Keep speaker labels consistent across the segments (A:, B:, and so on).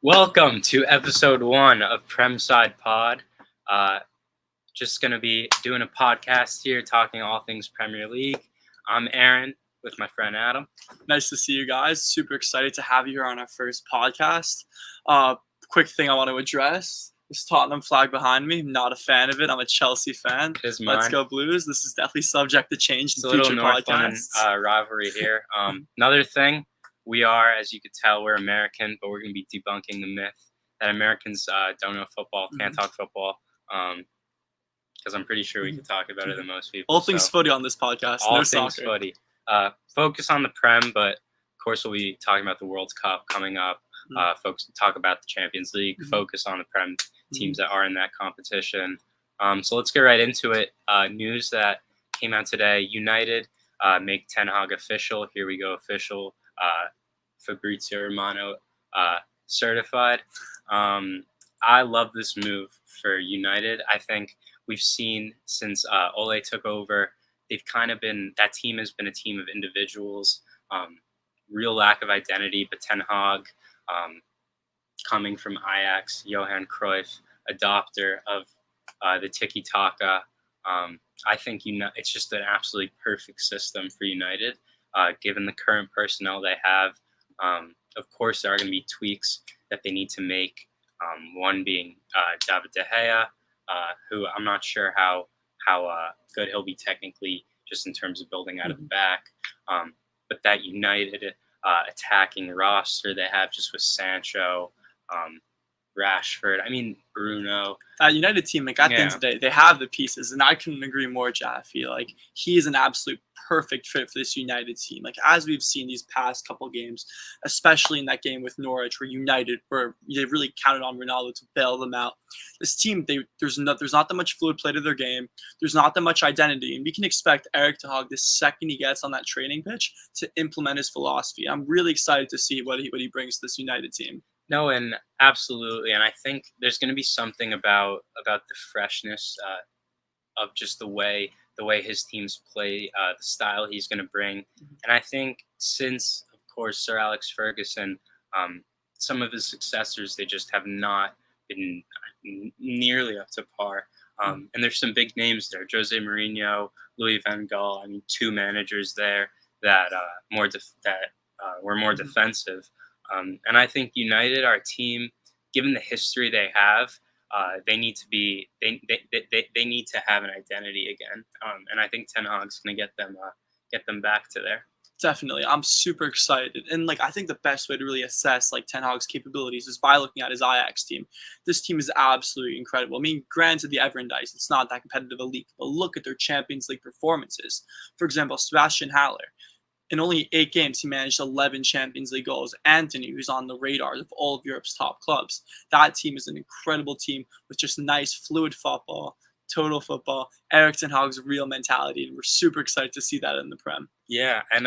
A: Welcome to episode 1 of Premside Pod. Just going to be doing a podcast here talking all things Premier League. I'm Aaron with my friend Adam.
B: Nice to see you guys. Super excited to have you here on our first podcast. Quick thing I want to address. This Tottenham flag behind me. I'm not a fan of it. I'm a Chelsea fan.
A: It is mine.
B: Let's go Blues. This is definitely subject to change in future
A: North
B: podcasts.
A: London rivalry here. Another thing, we are, as you could tell, we're American, but we're going to be debunking the myth that Americans don't know football, can't talk football, because I'm pretty sure we can talk about it than most people.
B: All things footy on this podcast.
A: All
B: no
A: things
B: soccer.
A: Footy. Focus on the Prem, but of course we'll be talking about the World Cup coming up. Talk about the Champions League. Focus on the Prem teams that are in that competition. So let's get right into it. News that came out today: United make Ten Hag official. Here we go, official. Fabrizio Romano certified. I love this move for United. I think we've seen since Ole took over, they've kind of been, that team has been a team of individuals, real lack of identity, but Ten Hag, coming from Ajax, Johan Cruyff, adopter of the tiki-taka. I think it's just an absolutely perfect system for United, given the current personnel they have. Of course, there are going to be tweaks that they need to make, one being David De Gea, who I'm not sure how good he'll be technically, just in terms of building out of the back. But that United attacking roster they have, just with Sancho, Rashford, Bruno.
B: That United team, at the end of the day, they have the pieces, and I couldn't agree more, Jaffe. He is an absolute perfect fit for this United team. As we've seen these past couple games, especially in that game with Norwich, where they really counted on Ronaldo to bail them out. This team, there's not that much fluid play to their game. There's not that much identity, and we can expect Erik Ten Hag, the second he gets on that training pitch, to implement his philosophy. I'm really excited to see what he brings to this United team.
A: No, and absolutely, and I think there's going to be something about the freshness of just the way his teams play, the style he's going to bring. And I think since, of course, Sir Alex Ferguson, some of his successors, they just have not been nearly up to par. And there's some big names there: Jose Mourinho, Louis van Gaal. Two managers there that were more defensive. And I think United, our team, given the history they have, they need to have an identity again. And I think Ten Hag's going to get them back to there.
B: Definitely. I'm super excited. And I think the best way to really assess Ten Hag's capabilities is by looking at his Ajax team. This team is absolutely incredible. Granted, the Everton Dice, it's not that competitive a league, but look at their Champions League performances. For example, Sebastian Haller. In only 8 games, he managed 11 Champions League goals. Anthony, who's on the radars of all of Europe's top clubs. That team is an incredible team with just nice, fluid football, total football. Erik Ten Hag's real mentality, and we're super excited to see that in the Prem.
A: Yeah, and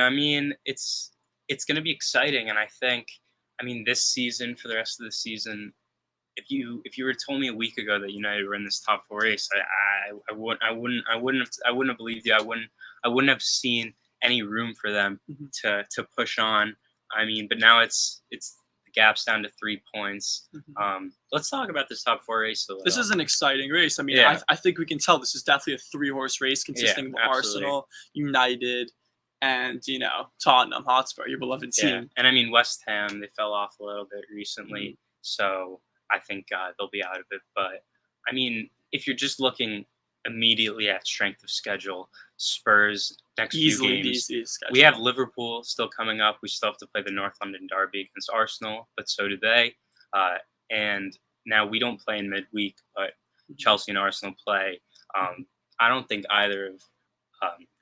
A: it's going to be exciting, and I think, this season, for the rest of the season, if you were to told me a week ago that United were in this top 4 race, I wouldn't have believed you. I wouldn't have seen any room for them to push on. But now it's the gap's down to 3 points. Let's talk about this top 4 race a little.
B: This is an exciting race. I think we can tell this is definitely a 3-horse race consisting of Arsenal, United, and Tottenham Hotspur, your beloved team.
A: Yeah. And West Ham, they fell off a little bit recently, so I think they'll be out of it. But if you're just looking immediately at strength of schedule, Spurs next few games. We have Liverpool still coming up. We still have to play the North London derby against Arsenal, but so do they. And now we don't play in midweek, but Chelsea and Arsenal play. I don't think either of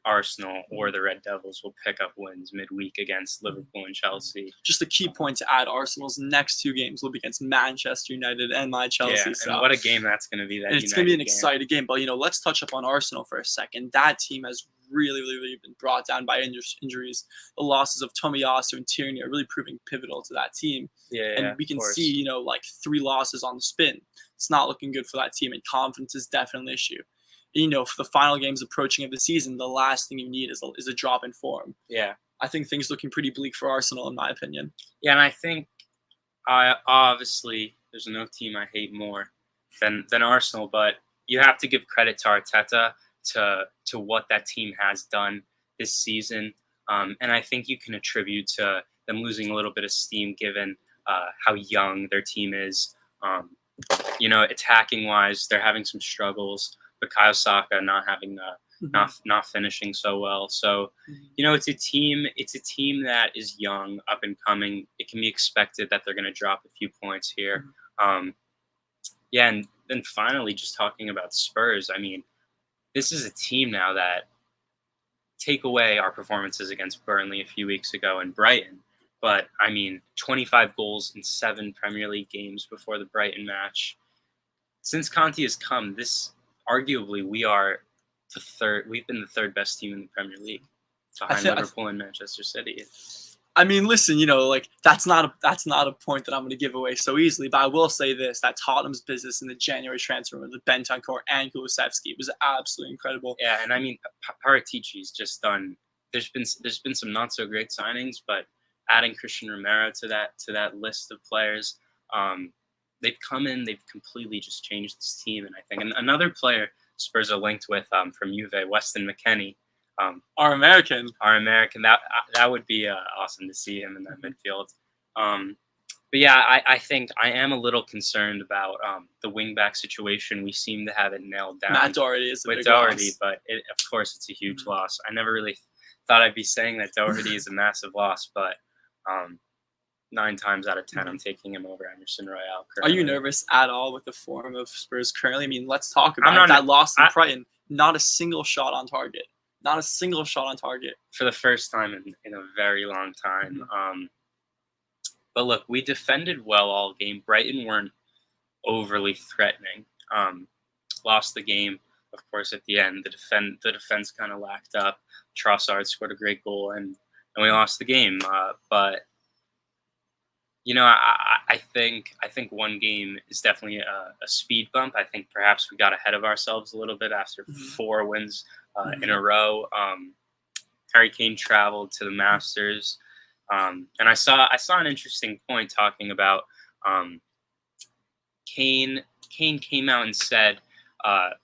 A: Arsenal or the Red Devils will pick up wins midweek against Liverpool and Chelsea.
B: Just a key point to add: Arsenal's next 2 games will be against Manchester United and my Chelsea.
A: And what a game that's going to be!
B: It's going to be an exciting game. But let's touch up on Arsenal for a second. That team has really been brought down by injuries. The losses of Tomiyasu and Tierney are really proving pivotal to that team. And we can see 3 losses on the spin. It's not looking good for that team, and confidence is definitely an issue. For the final games approaching of the season, the last thing you need is a drop in form.
A: Yeah.
B: I think things looking pretty bleak for Arsenal, in my opinion.
A: Yeah, and I think I obviously there's no team I hate more than Arsenal, but you have to give credit to Arteta to what that team has done this season, and I think you can attribute to them losing a little bit of steam given how young their team is. Attacking wise, they're having some struggles. Bukayo Saka not having not finishing so well. So, it's a team that is young, up and coming. It can be expected that they're going to drop a few points here. And then finally, just talking about Spurs. I mean, this is a team now that take away our performances against Burnley a few weeks ago and Brighton. But, 25 goals in 7 Premier League games before the Brighton match. Since Conte has come, arguably we are the third. We've been the third best team in the Premier League, behind Liverpool and Manchester City.
B: Listen, that's not a point that I'm going to give away so easily. But I will say this: that Tottenham's business in the January transfer with Bentancur and Kulusevski was absolutely incredible.
A: Yeah, and Paratici's just done. There's been some not so great signings, but adding Christian Romero to that list of players, they've come in, they've completely just changed this team. And I think another player Spurs are linked with from Juve, Weston McKennie.
B: Our American.
A: That would be awesome to see him in that midfield. But yeah, I think I am a little concerned about the wingback situation. We seem to have it nailed down.
B: Matt Doherty is a big
A: Doherty,
B: loss.
A: but of course it's a huge loss. I never really thought I'd be saying that Doherty is a massive loss, but 9 times out of 10, I'm taking him over Emerson Royale.
B: Are you nervous at all with the form of Spurs currently? Let's talk about that loss in Brighton. Not a single shot on target. Not a single shot on target.
A: For the first time in a very long time. But look, we defended well all game. Brighton weren't overly threatening. Lost the game, of course, at the end. The defense kind of lacked up. Trossard scored a great goal, and we lost the game. But I think one game is definitely a speed bump. I think perhaps we got ahead of ourselves a little bit after 4 wins in a row. Harry Kane traveled to the Masters, and I saw an interesting point talking about Kane. Kane came out and said,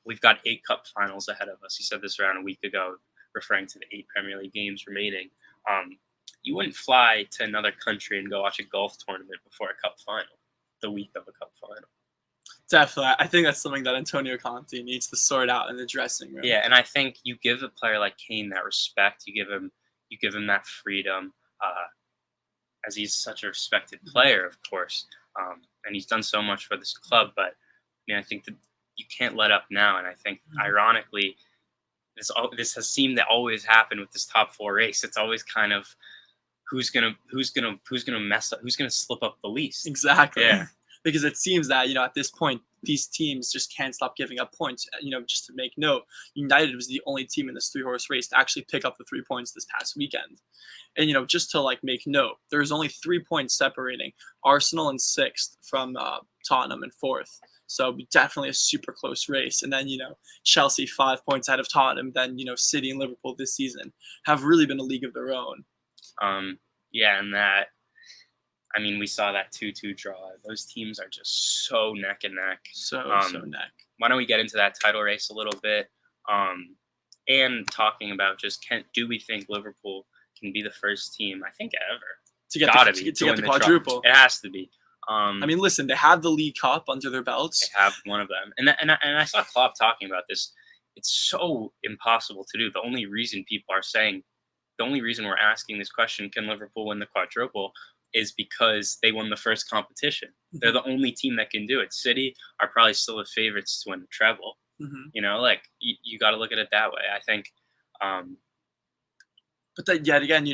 A: "We've got 8 cup finals ahead of us." He said this around a week ago, referring to the 8 Premier League games remaining. You wouldn't fly to another country and go watch a golf tournament before a cup final, the week of a cup final.
B: Definitely. I think that's something that Antonio Conte needs to sort out in the dressing room.
A: Yeah, and I think you give a player like Kane that respect. You give him that freedom, as he's such a respected player, of course, and he's done so much for this club. But I think that you can't let up now. And I think, ironically, this has seemed to always happen with this top 4 race. It's always kind of who's gonna mess up, who's gonna slip up the least.
B: Exactly.
A: Yeah.
B: Because it seems that at this point these teams just can't stop giving up points. Just to make note, United was the only team in this 3-horse race to actually pick up the 3 points this past weekend. And just to make note, there's only 3 points separating Arsenal in 6th from Tottenham in 4th. So definitely a super close race. And then, Chelsea 5 points ahead of Tottenham. Then, City and Liverpool this season have really been a league of their own.
A: Yeah, and that, we saw that 2-2 draw. Those teams are just so neck and neck.
B: So neck.
A: Why don't we get into that title race a little bit? And talking about do we think Liverpool can be the first team, I think ever,
B: to get the quadruple?
A: It has to be.
B: Listen, they have the League Cup under their belts.
A: They have one of them. And I saw Klopp talking about this. It's so impossible to do. The only reason we're asking this question, can Liverpool win the quadruple, is because they won the first competition. They're the only team that can do it. City are probably still the favorites to win the treble. You got to look at it that way. I think.
B: But then yet again,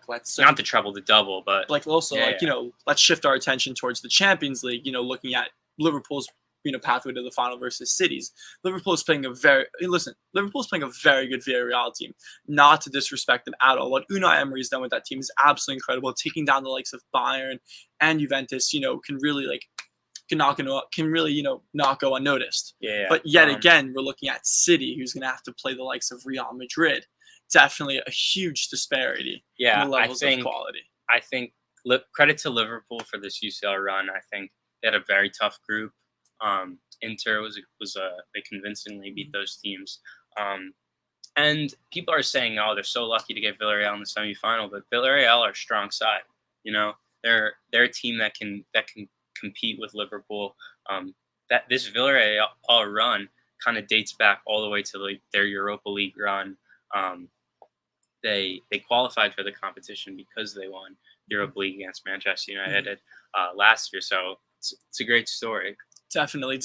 B: let's
A: not the treble, the double, but
B: let's shift our attention towards the Champions League. Looking at Liverpool's pathway to the final versus City's. Liverpool's playing a very good Villarreal team. Not to disrespect them at all. What Unai Emery's done with that team is absolutely incredible. Taking down the likes of Bayern and Juventus, can really not go unnoticed.
A: Yeah.
B: But yet again, we're looking at City, who's going to have to play the likes of Real Madrid. Definitely a huge disparity in the levels of quality.
A: I think credit to Liverpool for this UCL run. I think they had a very tough group. Inter they convincingly beat those teams. And people are saying, oh, they're so lucky to get Villarreal in the semifinal, but Villarreal are a strong side. They're a team that can compete with Liverpool. That this Villarreal run kind of dates back all the way to their Europa League run. They qualified for the competition because they won Europa League against Manchester United last year. So it's a great story.
B: Definitely.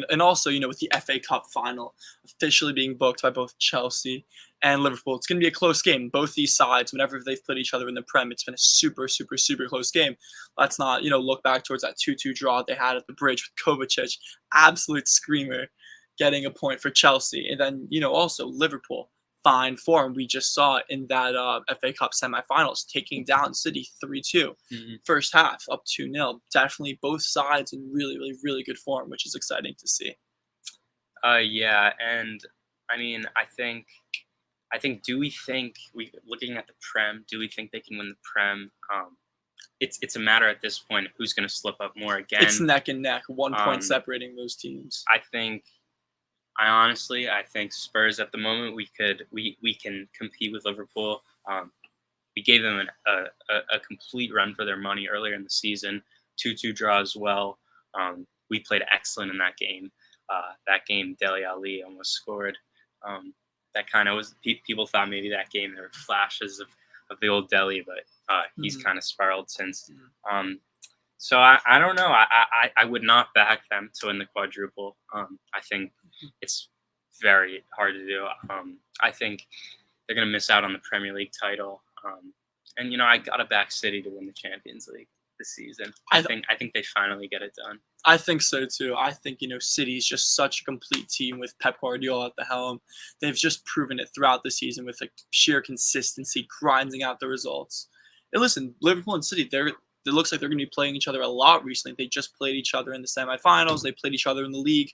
B: And also, with the FA Cup final officially being booked by both Chelsea and Liverpool, it's going to be a close game. Both these sides, whenever they've played each other in the Prem, it's been a super, super, super close game. Let's not, look back towards that 2-2 draw they had at the Bridge with Kovacic, absolute screamer, getting a point for Chelsea. And then, also Liverpool, fine form. We just saw it in that FA Cup semifinals, taking down City 3-2. First half, up 2-0. Definitely both sides in really, really, really good form, which is exciting to see.
A: Yeah, and I mean, I think, looking at the Prem, do we think they can win the Prem? It's a matter at this point of who's going to slip up more again.
B: It's neck and neck, 1 point separating those teams.
A: I honestly think Spurs at the moment we can compete with Liverpool. We gave them a complete run for their money earlier in the season. 2-2 draw as well. We played excellent in that game. Dele Alli almost scored. That kind of was, people thought maybe that game there were flashes of the old Dele, but he's kind of spiraled since. So I don't know. I would not back them to win the quadruple. I think it's very hard to do. I think they're going to miss out on the Premier League title. And I got to back City to win the Champions League this season. I think they finally get it done.
B: I think so too. I think City is just such a complete team with Pep Guardiola at the helm. They've just proven it throughout the season with sheer consistency, grinding out the results. And listen, Liverpool and City, it looks like they're going to be playing each other a lot recently. They just played each other in the semifinals. They played each other in the league.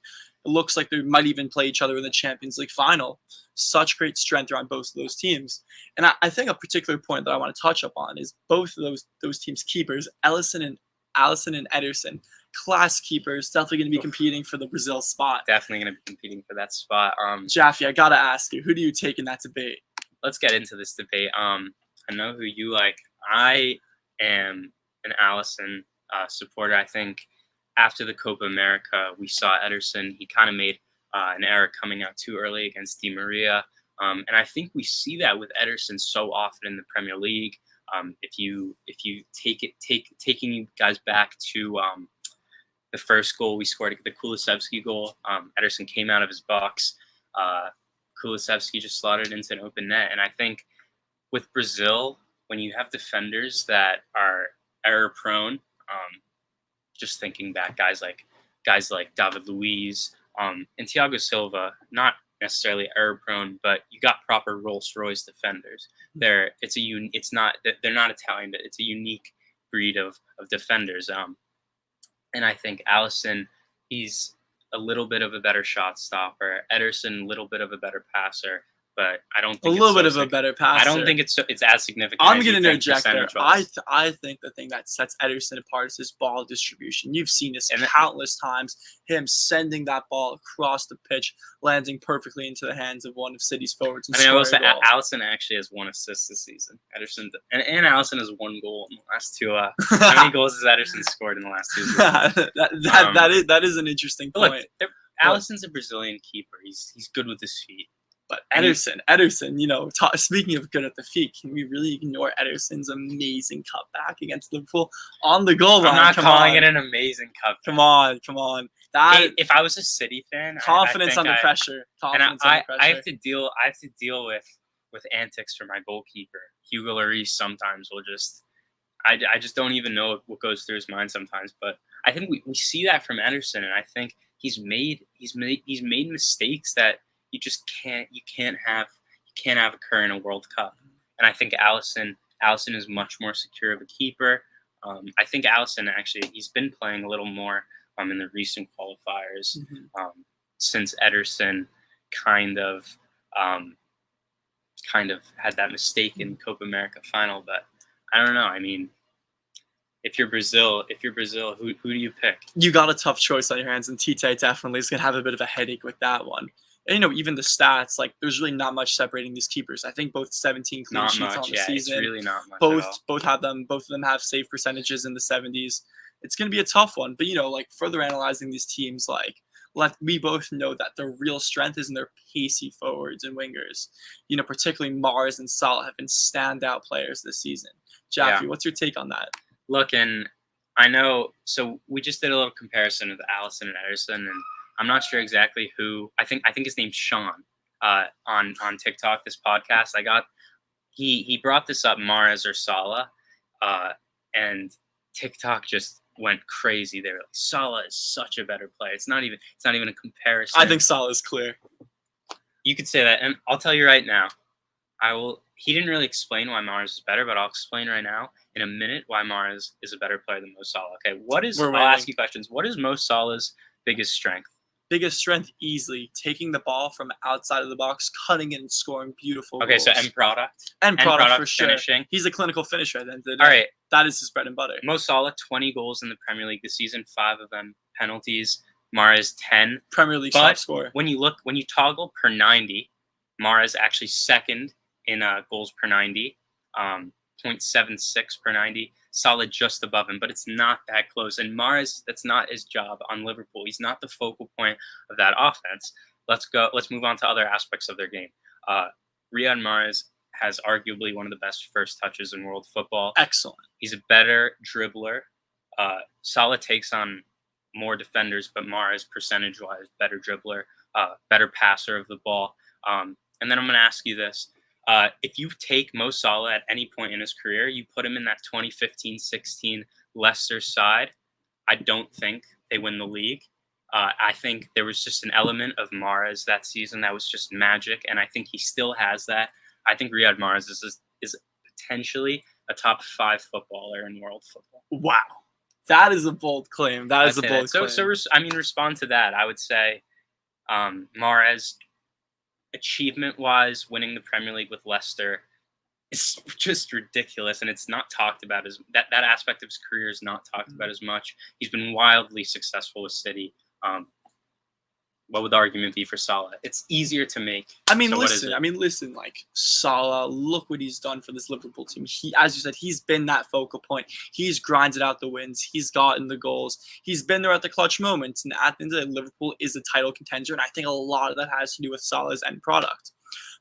B: It looks like they might even play each other in the Champions League final. Such great strength around both of those teams. And I think a particular point that I want to touch up on is both of those teams' keepers, Alisson and Ederson, class keepers, definitely going to be competing for the Brazil spot.
A: Definitely going to be competing for that spot.
B: Jaffe, I got to ask you, who do you take in that debate?
A: Let's get into this debate. I know who you like. I am an Alisson supporter. I think after the Copa America, we saw Ederson. He kind of made an error coming out too early against Di Maria. And I think we see that with Ederson so often in the Premier League. If you taking you guys back to the first goal we scored, the Kulusevski goal, Ederson came out of his box. Kulusevski just slotted into an open net. And I think with Brazil, when you have defenders that are error prone, just thinking back, guys like David Luiz, and Thiago Silva, not necessarily error prone, but you got proper Rolls-Royce defenders. They're not Italian, but it's a unique breed of defenders. And I think Alisson, he's a little bit of a better shot stopper. Ederson, a little bit of a better passer. But I don't think
B: a better passer.
A: I don't think it's as significant.
B: I'm going to interject there. I think the thing that sets Ederson apart is his ball distribution. You've seen this countless times. Him sending that ball across the pitch, landing perfectly into the hands of one of City's forwards.
A: I will say Alisson actually has 1 assist this season. Ederson and Alisson has 1 goal in the last 2. How many goals has Ederson scored in the last 2 seasons?
B: that is an interesting point.
A: Look, Alisson's a Brazilian keeper. He's good with his feet.
B: But Ederson, speaking of good at the feet, can we really ignore Ederson's amazing cutback against Liverpool on the goal line?
A: I'm not calling it an amazing cutback.
B: Come on.
A: If I was a City fan,
B: confidence under pressure.
A: I have to deal with antics for my goalkeeper. Hugo Lloris sometimes will just, I just don't even know what goes through his mind sometimes. But I think we see that from Ederson, and I think he's made mistakes that you can't have occur in a World Cup. And I think Alisson is much more secure of a keeper. I think Alisson actually, he's been playing a little more in the recent qualifiers since Ederson kind of had that mistake in Copa America final. But I don't know. I mean, if you're Brazil, who do you pick?
B: You got a tough choice on your hands, and Tite definitely is going to have a bit of a headache with that one. And, even the stats, like, there's really not much separating these keepers. I think both 17 clean
A: Not
B: sheets
A: much,
B: on the
A: yeah.
B: season.
A: It's really not much at all.
B: Both of them have save percentages in the 70s. It's going to be a tough one. But, like, further analyzing these teams, like, we both know that their real strength is in their pacey forwards and wingers. Particularly Mahrez and Salah have been standout players this season. Jaffe, what's your take on that?
A: Look, and I know, so we just did a little comparison with Alisson and Ederson, and I'm not sure exactly who. I think his name's Sean on TikTok. This podcast he brought this up, Mahrez or Salah, and TikTok just went crazy. They were like, Salah is such a better player. It's not even a comparison.
B: I think Salah is clear.
A: You could say that, and I'll tell you right now. He didn't really explain why Mahrez is better, but I'll explain right now in a minute why Mahrez is a better player than Mo Salah. Okay, I'll ask you questions. What is Mo Salah's biggest strength?
B: Biggest strength, easily taking the ball from outside of the box, cutting it and scoring beautiful goals.
A: So end product.
B: End product for sure.
A: Finishing.
B: He's a clinical finisher at the end of the day.
A: All right.
B: That is his bread and butter.
A: Mo Salah, 20 goals in the Premier League this season, 5 of them penalties. Mahrez, 10.
B: Premier League top scorer.
A: When you toggle per 90, Mahrez actually second in goals per 90, 0.76 per 90. Salah just above him, but it's not that close. And Mahrez, that's not his job on Liverpool. He's not the focal point of that offense. Let's move on to other aspects of their game. Riyad Mahrez has arguably one of the best first touches in world football.
B: Excellent. He's
A: a better dribbler. Salah takes on more defenders, but Mahrez, percentage-wise, better dribbler, better passer of the ball. And then I'm going to ask you this. If you take Mo Salah at any point in his career, you put him in that 2015-16 Leicester side, I don't think they win the league. I think there was just an element of Mahrez that season that was just magic, and I think he still has that. I think Riyad Mahrez is potentially a top 5 footballer in world football.
B: Wow. That is a bold claim. That is a bold claim.
A: So respond to that. I would say Mahrez, achievement-wise, winning the Premier League with Leicester is just ridiculous, and it's not talked about as that aspect of his career is not talked about as much. He's been wildly successful with City. What would the argument be for Salah? It's easier to make.
B: Listen, like Salah, look what he's done for this Liverpool team. He, as you said, he's been that focal point. He's grinded out the wins. He's gotten the goals. He's been there at the clutch moments. And at the end of the day, Liverpool is a title contender. And I think a lot of that has to do with Salah's end product.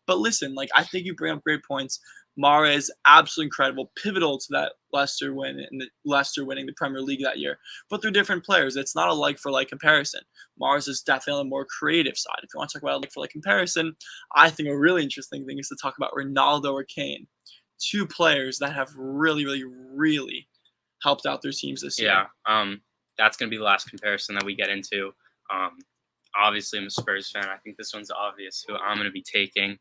B: But listen, like, I think you bring up great points. Mahrez, absolutely incredible, pivotal to that Leicester win and Leicester winning the Premier League that year. But they're different players. It's not a like-for-like comparison. Mahrez is definitely on the more creative side. If you want to talk about a like-for-like comparison, I think a really interesting thing is to talk about Ronaldo or Kane. 2 players that have really, really, really helped out their teams this year.
A: Yeah, that's going to be the last comparison that we get into. Obviously, I'm a Spurs fan. I think this one's obvious who I'm going to be taking.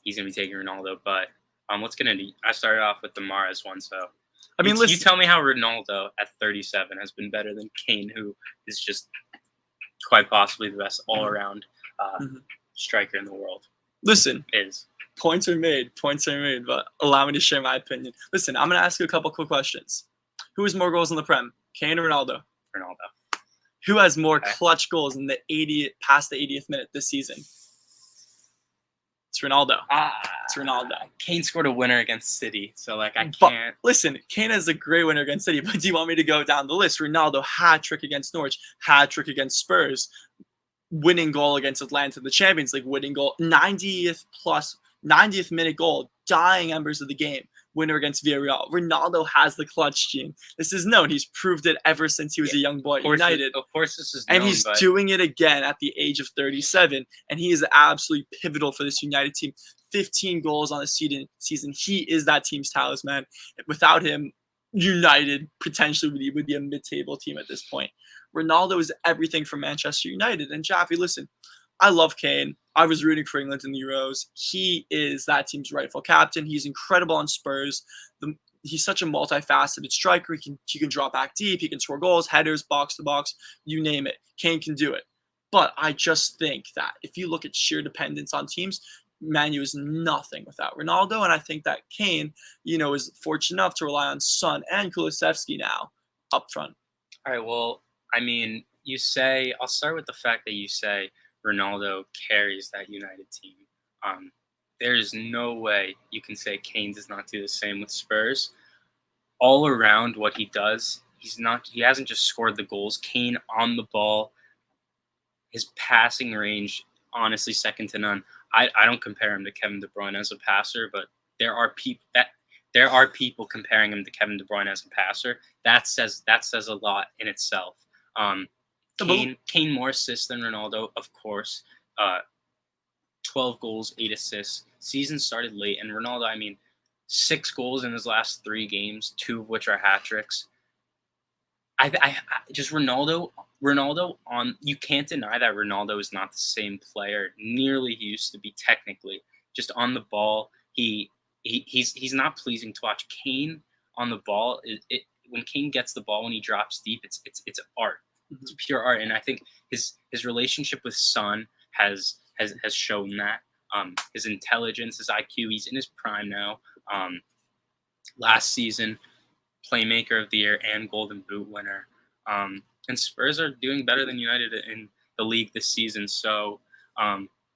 A: He's going to be taking Ronaldo, but I started off with the Mahrez one, so listen, you tell me how Ronaldo at 37 has been better than Kane, who is just quite possibly the best all-around striker in the world.
B: Listen, points are made, but allow me to share my opinion. Listen, I'm going to ask you a couple quick questions. Who has more goals in the Prem, Kane or Ronaldo?
A: Ronaldo.
B: Who has more clutch goals in past the 80th minute this season? It's Ronaldo. It's Ronaldo.
A: Kane scored a winner against City, so I can't. But
B: listen, Kane has a great winner against City, but do you want me to go down the list? Ronaldo, hat-trick against Norwich, hat-trick against Spurs, winning goal against Atlanta in the Champions League, winning goal, 90th minute goal, dying embers of the game, winner against Villarreal. Ronaldo has the clutch gene. This is known. He's proved it ever since he was a young boy at United.
A: Of course this is known.
B: And he's doing it again at the age of 37. And he is absolutely pivotal for this United team. 15 goals on the season. He is that team's talisman. Without him, United potentially would be a mid-table team at this point. Ronaldo is everything for Manchester United. And Jaffe, listen, I love Kane. I was rooting for England in the Euros. He is that team's rightful captain. He's incredible on Spurs. He's such a multifaceted striker. He can draw back deep. He can score goals, headers, box to box, you name it. Kane can do it. But I just think that if you look at sheer dependence on teams, Man U is nothing without Ronaldo, and I think that Kane, is fortunate enough to rely on Son and Kulusevski now up front.
A: All right. Well, I'll start with the fact that you say Ronaldo carries that United team. There's no way you can say Kane does not do the same with Spurs. All around what he does, he hasn't just scored the goals. Kane on the ball, his passing range, honestly, second to none. I don't compare him to Kevin De Bruyne as a passer, but there are people comparing him to Kevin De Bruyne as a passer. That says a lot in itself. Kane more assists than Ronaldo, of course. 12 goals, 8 assists. Season started late, and Ronaldo, 6 goals in his last 3 games, 2 of which are hat tricks. Just Ronaldo you can't deny that Ronaldo is not the same player nearly he used to be technically. Just on the ball, he's not pleasing to watch. Kane on the ball, when Kane gets the ball, when he drops deep, it's art. It's pure art, and I think his relationship with Son has shown that. His intelligence, his IQ, he's in his prime now. Last season, Playmaker of the Year and Golden Boot winner. And Spurs are doing better than United in the league this season. So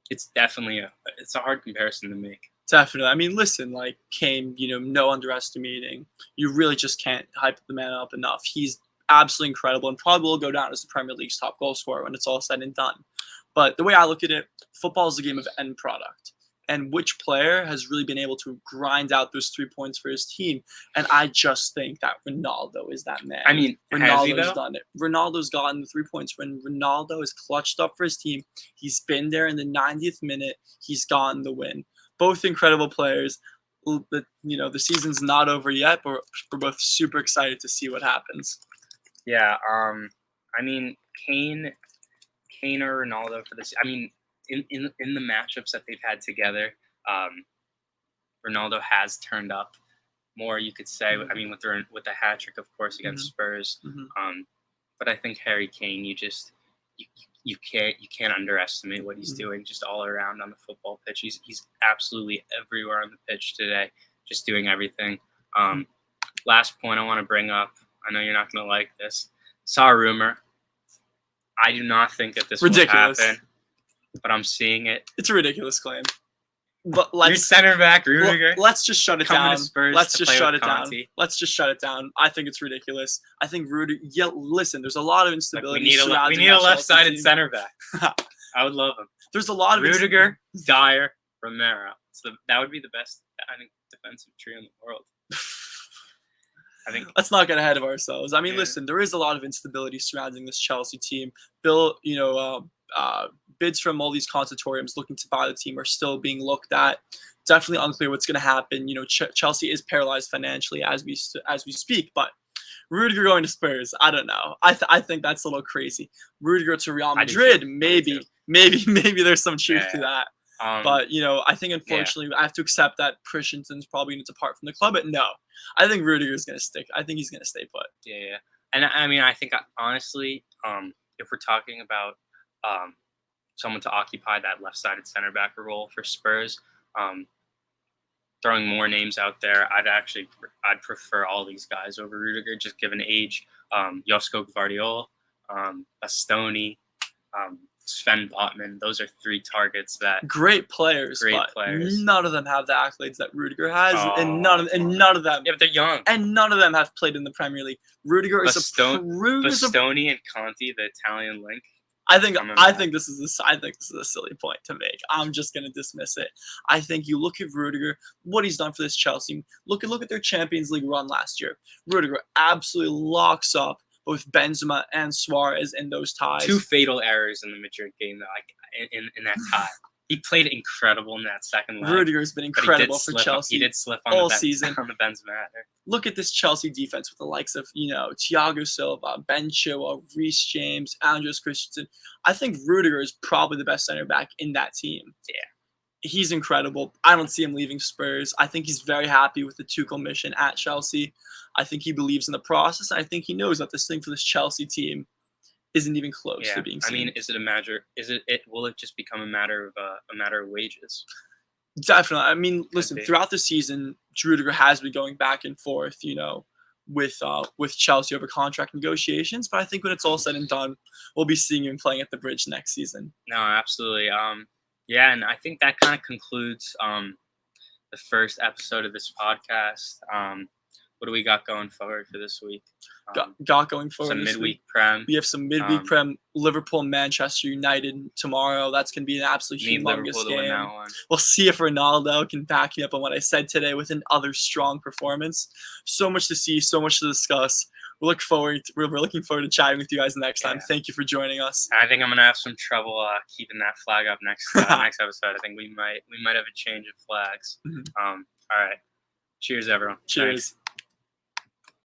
A: it's definitely a hard comparison to make.
B: Definitely. Listen, Kane, no underestimating. You really just can't hype the man up enough. He's absolutely incredible and probably will go down as the Premier League's top goal scorer when it's all said and done. But the way I look at it, football is a game of end product. And which player has really been able to grind out those 3 points for his team? And I just think that Ronaldo is that man. Ronaldo's done it. Ronaldo's gotten the 3 points. When Ronaldo is clutched up for his team, he's been there in the 90th minute. He's gotten the win. Both incredible players. The season's not over yet, but we're both super excited to see what happens.
A: Yeah. Kane or Ronaldo for this. In the matchups that they've had together, Ronaldo has turned up more, you could say.
B: Mm-hmm.
A: With the hat trick, of course, against Spurs.
B: Mm-hmm.
A: But I think Harry Kane, you can't underestimate what he's doing just all around on the football pitch. He's absolutely everywhere on the pitch today, just doing everything. Last point I want to bring up. I know you're not going to like this. Saw a rumor. I do not think that this will happen. But I'm seeing it.
B: It's a ridiculous claim. But
A: your center back, Rudiger.
B: Let's just shut it down. Let's just shut it down.
A: Conte.
B: Let's just shut it down. I think it's ridiculous. I think Rudiger. Yeah, listen. There's a lot of instability.
A: We need a left-sided center back. I would love him.
B: There's a lot of
A: Rudiger, Dyer, Romero. So that would be the best, defensive trio in the world.
B: Let's not get ahead of ourselves. Listen. There is a lot of instability surrounding this Chelsea team. Bids from all these consortiums looking to buy the team are still being looked at. Definitely unclear what's going to happen. Chelsea is paralyzed financially as we speak. But Rudiger going to Spurs, I don't know. I think that's a little crazy. Rudiger to Real Madrid, maybe there's some truth to that. But I think unfortunately I have to accept that Christensen's probably going to depart from the club. But no, I think Rudiger's going to stick. I think he's going to stay put.
A: Yeah. And I think honestly, if we're talking about someone to occupy that left-sided center back role for Spurs, throwing more names out there, I'd prefer all these guys over Rudiger, just given age. Josko Gvardiol, Bastoni, Sven Botman. Those are 3 targets that
B: great players. None of them have the accolades that Rudiger has, and none of them.
A: Yeah, but they're young,
B: and none of them have played in the Premier League. Rudiger is
A: Bastoni and Conte, the Italian link.
B: I think this is a silly point to make. I'm just going to dismiss it. I think you look at Rudiger, what he's done for this Chelsea. Look at their Champions League run last year. Rudiger absolutely locks up both Benzema and Suarez in those ties.
A: 2 fatal errors in the Madrid game, though, in that tie. He played incredible in that second leg.
B: Rudiger's been incredible for Chelsea.
A: He did slip on
B: all season
A: on the Benzema.
B: Look at this Chelsea defense with the likes of, Thiago Silva, Ben Chilwell, Reece James, Andreas Christensen. I think Rudiger is probably the best center back in that team.
A: Yeah.
B: He's incredible. I don't see him leaving Spurs. I think he's very happy with the Tuchel mission at Chelsea. I think he believes in the process. And I think he knows that this thing for this Chelsea team isn't even close to being seen.
A: Is it a matter? Will it just become a matter of wages?
B: Definitely. I mean, listen,
A: be.
B: throughout the season, Rudiger has been going back and forth, with Chelsea over contract negotiations. But I think when it's all said and done, we'll be seeing him playing at the Bridge next season.
A: No, absolutely. Yeah, and I think that kind of concludes the first episode of this podcast. What do we got going forward for this week?
B: Got going forward.
A: Some midweek Prem.
B: We have some midweek Prem. Liverpool, Manchester United tomorrow. That's going to be an absolute humongous game. We'll see if Ronaldo can back me up on what I said today with another strong performance. So much to see, so much to discuss. We're looking forward to chatting with you guys next time. Thank you for joining us.
A: I think I'm gonna have some trouble keeping that flag up next episode. I think we might have a change of flags. All right. Cheers, everyone.
B: Cheers. Thanks.